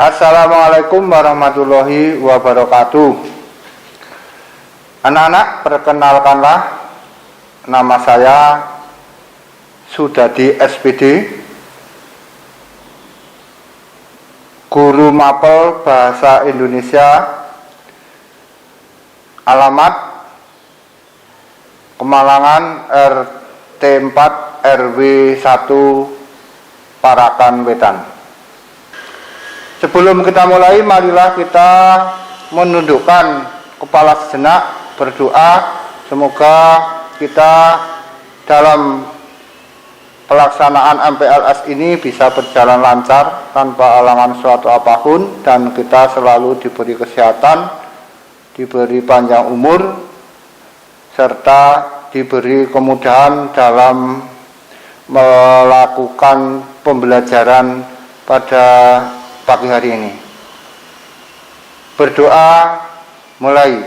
Assalamualaikum warahmatullahi wabarakatuh. Anak-anak, perkenalkanlah, nama saya Sudadi SPD, guru mapel bahasa Indonesia, alamat Kemalangan RT 4 RW 1 Parakan Wetan. Sebelum kita mulai, marilah kita menundukkan kepala sejenak, berdoa semoga kita dalam pelaksanaan MPLS ini bisa berjalan lancar tanpa halangan suatu apapun, dan kita selalu diberi kesehatan, diberi panjang umur, serta diberi kemudahan dalam melakukan pembelajaran pada pagi hari ini. Berdoa mulai.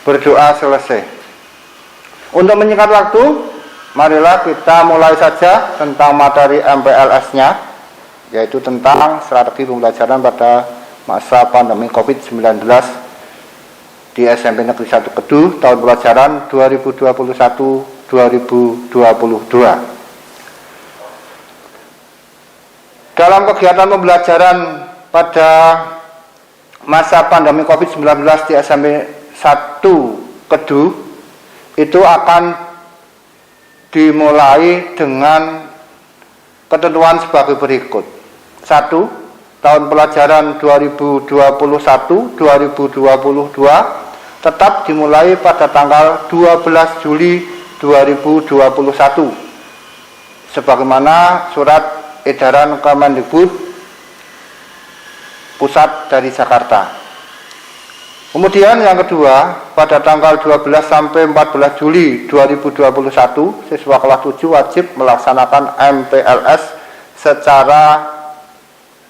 Berdoa selesai. Untuk menyingkat waktu, marilah kita mulai saja tentang materi MPLS-nya, yaitu tentang strategi pembelajaran pada masa pandemi COVID-19 di SMP Negeri 1 Kedu tahun pelajaran 2021-2022. Dalam kegiatan pembelajaran pada masa pandemi COVID-19 di SMP 1 Kedu itu akan dimulai dengan ketentuan sebagai berikut. 1. Tahun pelajaran 2021-2022 tetap dimulai pada tanggal 12 Juli 2021 sebagaimana surat edaran Kemendikbud pusat dari Jakarta. Kemudian yang kedua, pada tanggal 12 sampai 14 Juli 2021, siswa kelas 7 wajib melaksanakan MPLS secara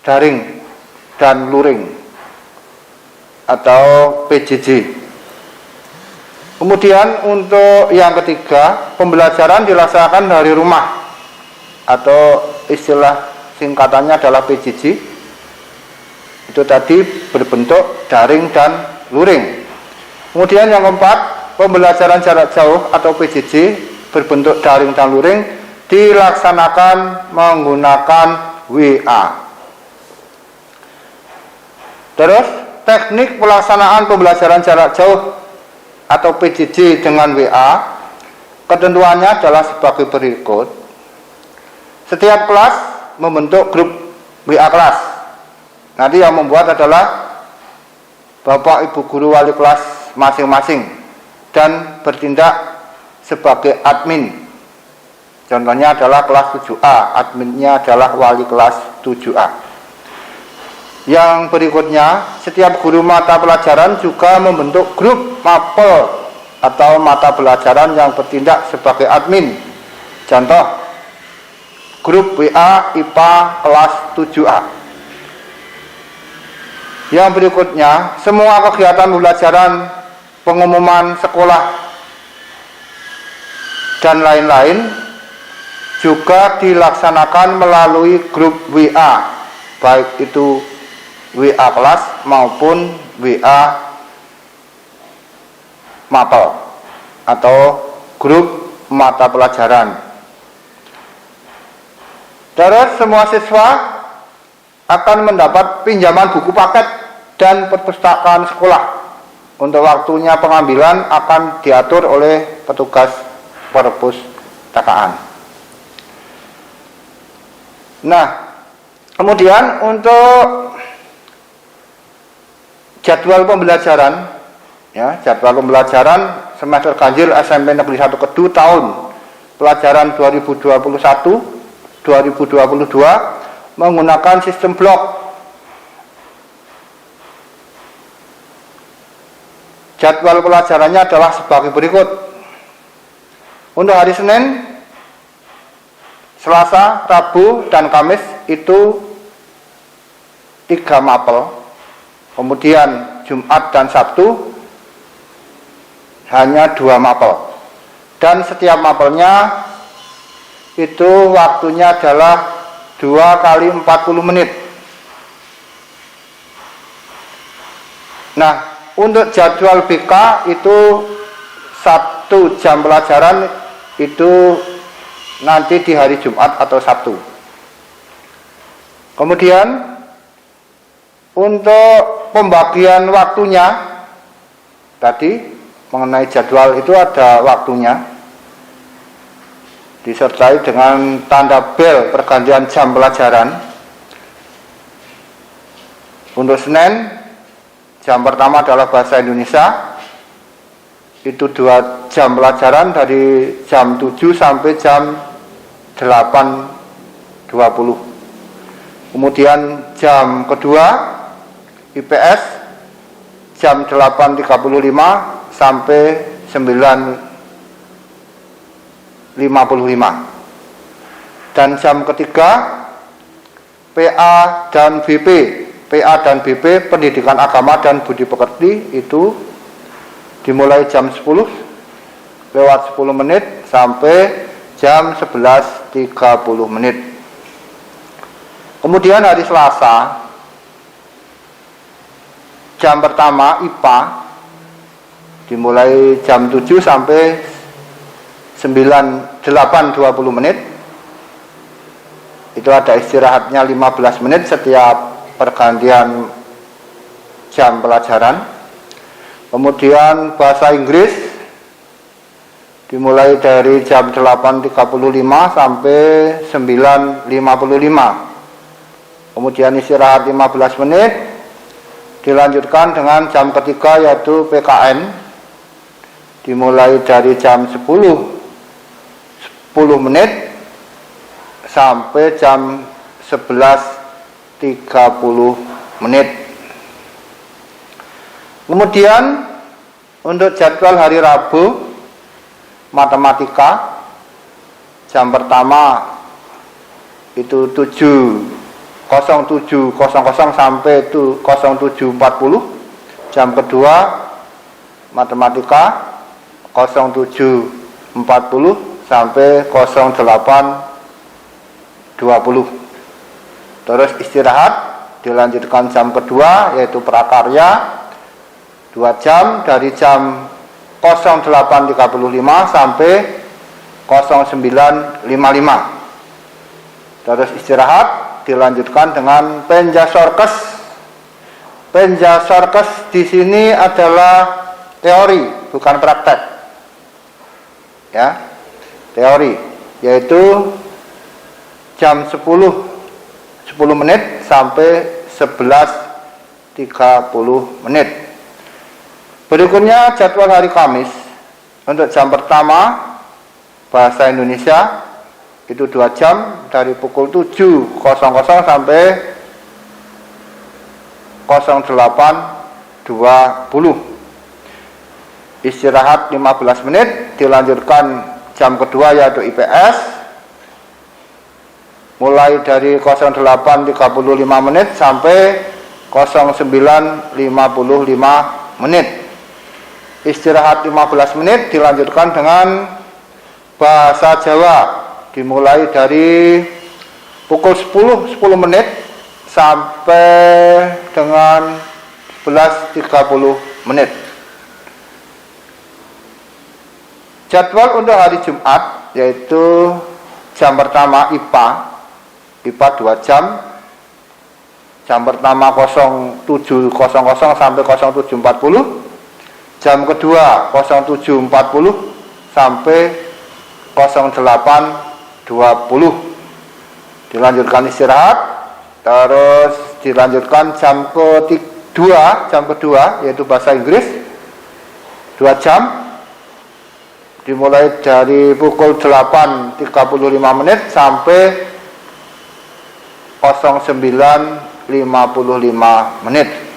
daring dan luring atau PJJ. Kemudian untuk yang ketiga, pembelajaran dilaksanakan dari rumah atau istilah singkatannya adalah PJJ. Itu tadi berbentuk daring dan luring. Kemudian yang keempat, pembelajaran jarak jauh atau PJJ berbentuk daring dan luring dilaksanakan menggunakan WA. Terus, teknik pelaksanaan pembelajaran jarak jauh atau PJJ dengan WA, ketentuannya adalah sebagai berikut. Setiap kelas membentuk grup WA kelas. Nanti yang membuat adalah Bapak Ibu guru wali kelas masing-masing dan bertindak sebagai admin. Contohnya adalah kelas 7A, adminnya adalah wali kelas 7A. Yang berikutnya, setiap guru mata pelajaran juga membentuk grup mapel atau mata pelajaran yang bertindak sebagai admin. Contoh, grup WA IPA kelas 7A. Yang berikutnya, semua kegiatan pembelajaran, pengumuman sekolah, dan lain-lain juga dilaksanakan melalui grup WA, baik itu WA kelas maupun WA mapel atau grup mata pelajaran. Terus semua siswa akan mendapat pinjaman buku paket dan perpustakaan sekolah. Untuk waktunya pengambilan akan diatur oleh petugas perpustakaan. Nah, kemudian untuk jadwal pembelajaran, jadwal pembelajaran semester ganjil SMP Negeri 1 Kedu tahun pelajaran 2021-2022 menggunakan sistem blok. Jadwal pelajarannya adalah sebagai berikut. Untuk hari Senin, Selasa, Rabu, dan Kamis itu 3 mapel. Kemudian Jumat dan Sabtu hanya 2 mapel. Dan setiap mapelnya itu waktunya adalah 2 kali 40 menit. Nah, untuk jadwal BK itu 1 jam pelajaran itu nanti di hari Jumat atau Sabtu. Kemudian untuk pembagian waktunya tadi mengenai jadwal itu ada waktunya disertai dengan tanda bel pergantian jam pelajaran. Untuk Senin jam pertama adalah bahasa Indonesia, itu 2 jam pelajaran dari jam 7 sampai jam 8.20. Kemudian jam kedua IPS jam 8.35 sampai 9.55. Dan jam ketiga PA dan BP. PA dan BP Pendidikan Agama dan Budi Pekerti itu dimulai jam 10 lewat 10 menit sampai jam 11.30 menit. Kemudian hari Selasa jam pertama IPA dimulai jam 7 sampai 8.20 menit. Itu ada istirahatnya 15 menit setiap pergantian jam pelajaran. Kemudian bahasa Inggris dimulai dari jam 8.35 sampai 9.55. Kemudian istirahat 15 menit. Dilanjutkan dengan jam ketiga yaitu PKN dimulai dari jam 10 menit sampai jam 11.30 menit. Kemudian untuk jadwal hari Rabu matematika jam pertama itu 07.00 sampai 07.40. Jam kedua matematika 07.40 sampai 08.20. Terus istirahat, dilanjutkan jam kedua yaitu prakarya 2 jam dari jam 08.35 sampai 09.55. Terus istirahat, dilanjutkan dengan penjasorkes. Penjasorkes di sini adalah teori, bukan praktek. Ya, teori, yaitu jam 10 menit sampai 11.30 menit. Berikutnya jadwal hari Kamis. Untuk jam pertama bahasa Indonesia itu 2 jam dari pukul 7.00 sampai 08.20. Istirahat 15 menit, dilanjutkan jam kedua yaitu IPS mulai dari 08.35 menit sampai 09.55 menit. Istirahat 15 menit, dilanjutkan dengan bahasa Jawa dimulai dari pukul 10 menit sampai dengan 11.30 menit. Jadwal untuk hari Jumat yaitu jam pertama IPA 2 jam. Jam pertama 07.00 sampai 07.40. Jam kedua 07.40 sampai 08.20. Dilanjutkan istirahat, terus dilanjutkan jam kedua yaitu bahasa Inggris 2 jam dimulai dari pukul 8.35 menit sampai 09.55 menit.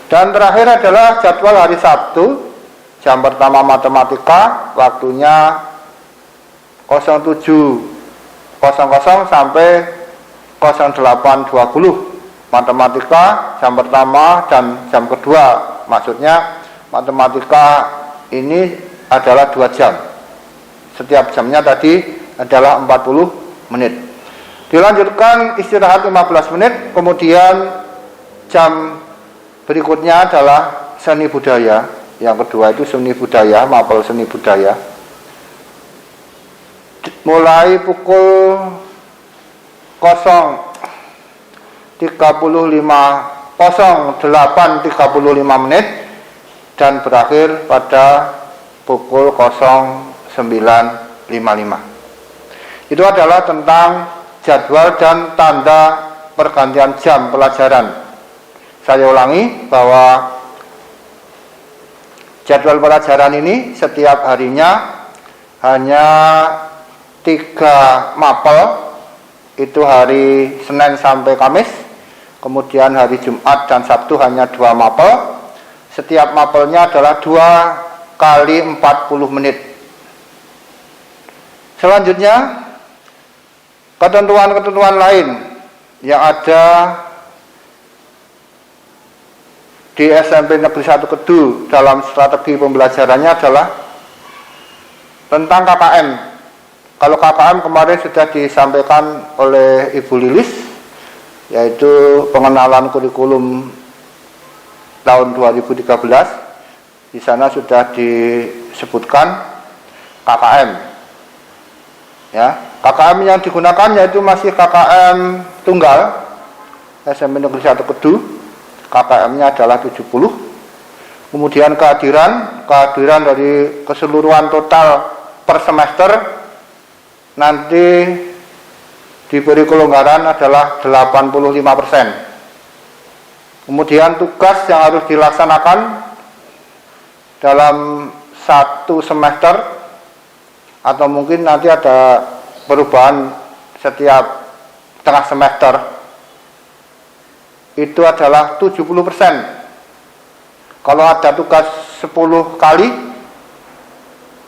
Dan terakhir adalah jadwal hari Sabtu. Jam pertama matematika waktunya 07.00 sampai 08.20. Matematika jam pertama dan jam kedua, maksudnya matematika ini adalah 2 jam. Setiap jamnya tadi adalah 40 menit. Dilanjutkan istirahat 15 menit, kemudian jam berikutnya adalah seni budaya. Yang kedua itu seni budaya, mapel seni budaya. Mulai pukul 08.35 menit dan berakhir pada pukul 09.55. Itu adalah tentang jadwal dan tanda pergantian jam pelajaran. Saya ulangi bahwa jadwal pelajaran ini setiap harinya hanya 3 mapel, itu hari Senin sampai Kamis, kemudian hari Jumat dan Sabtu hanya 2 mapel. Setiap mapelnya adalah 2 kali 40 menit. Selanjutnya, ketentuan-ketentuan lain yang ada di SMP Negeri 1 Kedu dalam strategi pembelajarannya adalah tentang KKM. Kalau KKM kemarin sudah disampaikan oleh Ibu Lilis, yaitu pengenalan kurikulum tahun 2013. Di sana sudah disebutkan KKM. Ya, KKM yang digunakan yaitu masih KKM tunggal SMP Negeri 1 Kedu. KKM-nya adalah 70. Kemudian kehadiran dari keseluruhan total per semester nanti diberi kelonggaran adalah 85%. Kemudian tugas yang harus dilaksanakan dalam 1 semester, atau mungkin nanti ada perubahan setiap tengah semester, itu adalah 70%. Kalau ada tugas 10 kali,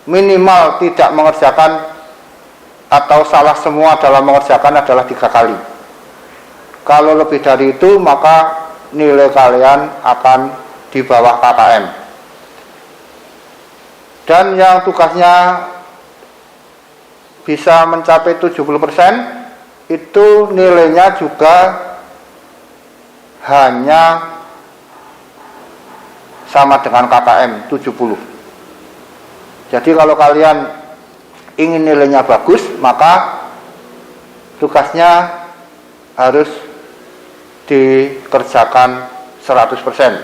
minimal tidak mengerjakan atau salah semua dalam mengerjakan adalah 3 kali. Kalau lebih dari itu, maka nilai kalian akan di bawah KKM. Dan yang tugasnya bisa mencapai 70%, itu nilainya juga hanya sama dengan KKM 70. Jadi kalau kalian ingin nilainya bagus, maka tugasnya harus dikerjakan 100%.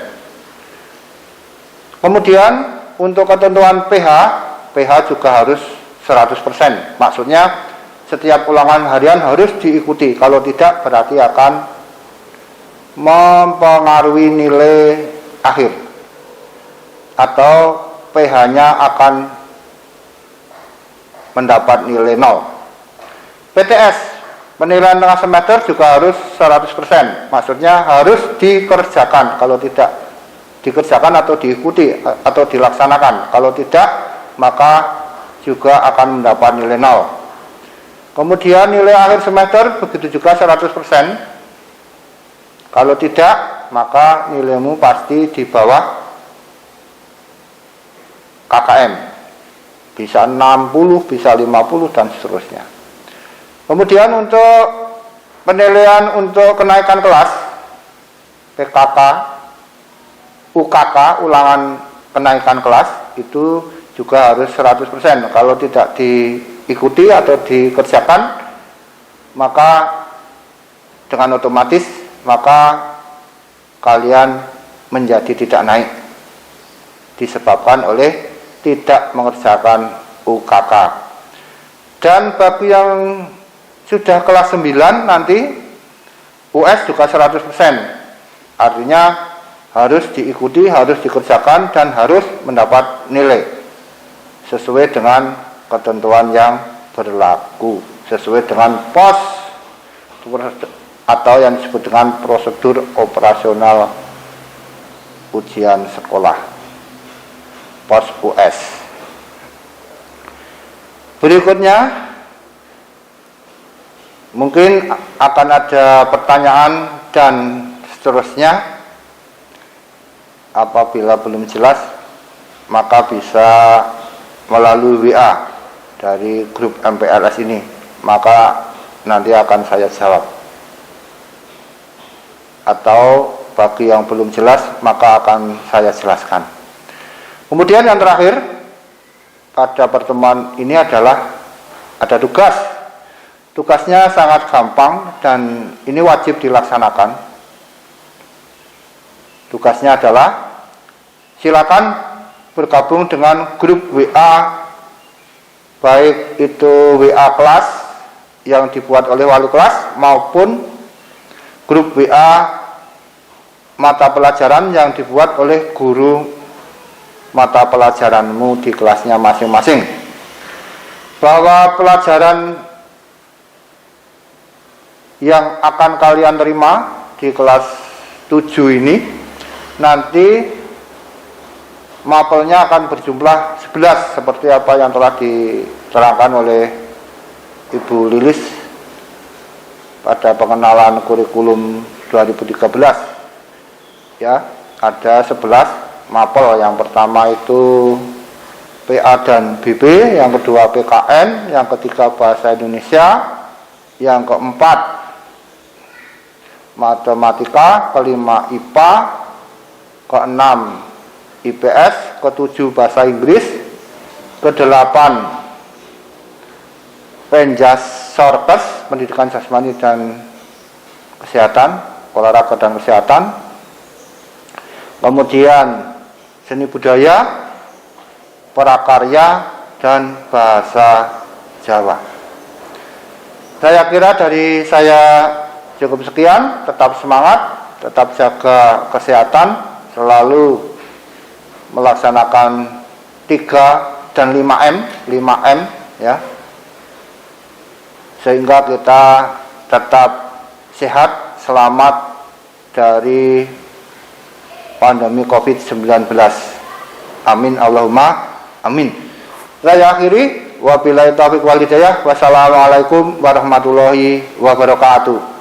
Kemudian untuk ketentuan PH juga harus 100%. Maksudnya setiap ulangan harian harus diikuti. Kalau tidak, berarti akan mempengaruhi nilai akhir, atau PH-nya akan mendapat nilai 0. PTS, penilaian tengah semester, juga harus 100%. Maksudnya harus dikerjakan. Kalau tidak dikerjakan atau diikuti atau dilaksanakan, kalau tidak, maka juga akan mendapat nilai 0. Kemudian nilai akhir semester begitu juga 100%. Kalau tidak, maka nilaimu pasti di bawah KKM. Bisa 60, bisa 50, dan seterusnya. Kemudian untuk penilaian untuk kenaikan kelas, PKK, UKK, ulangan kenaikan kelas, itu juga harus 100%. Kalau tidak diikuti atau dikerjakan, maka dengan otomatis kalian menjadi tidak naik, disebabkan oleh tidak mengerjakan UKK. Dan bagi yang sudah kelas 9 nanti US juga 100%. Artinya harus diikuti, harus dikerjakan, dan harus mendapat nilai sesuai dengan ketentuan yang berlaku, sesuai dengan POS atau yang disebut dengan prosedur operasional ujian sekolah, POS US. Berikutnya mungkin akan ada pertanyaan dan seterusnya. Apabila belum jelas, maka bisa melalui WA dari grup MPLS ini. Maka nanti akan saya jawab. Atau bagi yang belum jelas maka akan saya jelaskan. Kemudian yang terakhir pada pertemuan ini adalah ada tugas. Tugasnya sangat gampang dan ini wajib dilaksanakan. Tugasnya adalah silakan bergabung dengan grup WA, baik itu WA kelas yang dibuat oleh wali kelas maupun grup WA mata pelajaran yang dibuat oleh guru mata pelajaranmu di kelasnya masing-masing. Bahwa pelajaran yang akan kalian terima di kelas 7 ini nanti mapelnya akan berjumlah 11 seperti apa yang telah diterangkan oleh Ibu Lilis pada pengenalan kurikulum 2013. Ya, ada 11 mapel. Yang pertama itu PA dan BB, yang kedua PKN, yang ketiga Bahasa Indonesia, yang keempat Matematika, kelima IPA, keenam IPS, ketujuh Bahasa Inggris, kedelapan Penjasorkes, pendidikan jasmani dan kesehatan, olahraga dan kesehatan. Kemudian seni budaya, prakarya, dan bahasa Jawa. Saya kira dari saya cukup sekian. Tetap semangat, tetap jaga kesehatan, selalu melaksanakan 3 dan 5M ya, sehingga kita tetap sehat, selamat dari pandemi COVID-19. Amin Allahumma amin. Saya akhiri, wabillahi taufiq wal hidayah. Wassalamualaikum warahmatullahi wabarakatuh.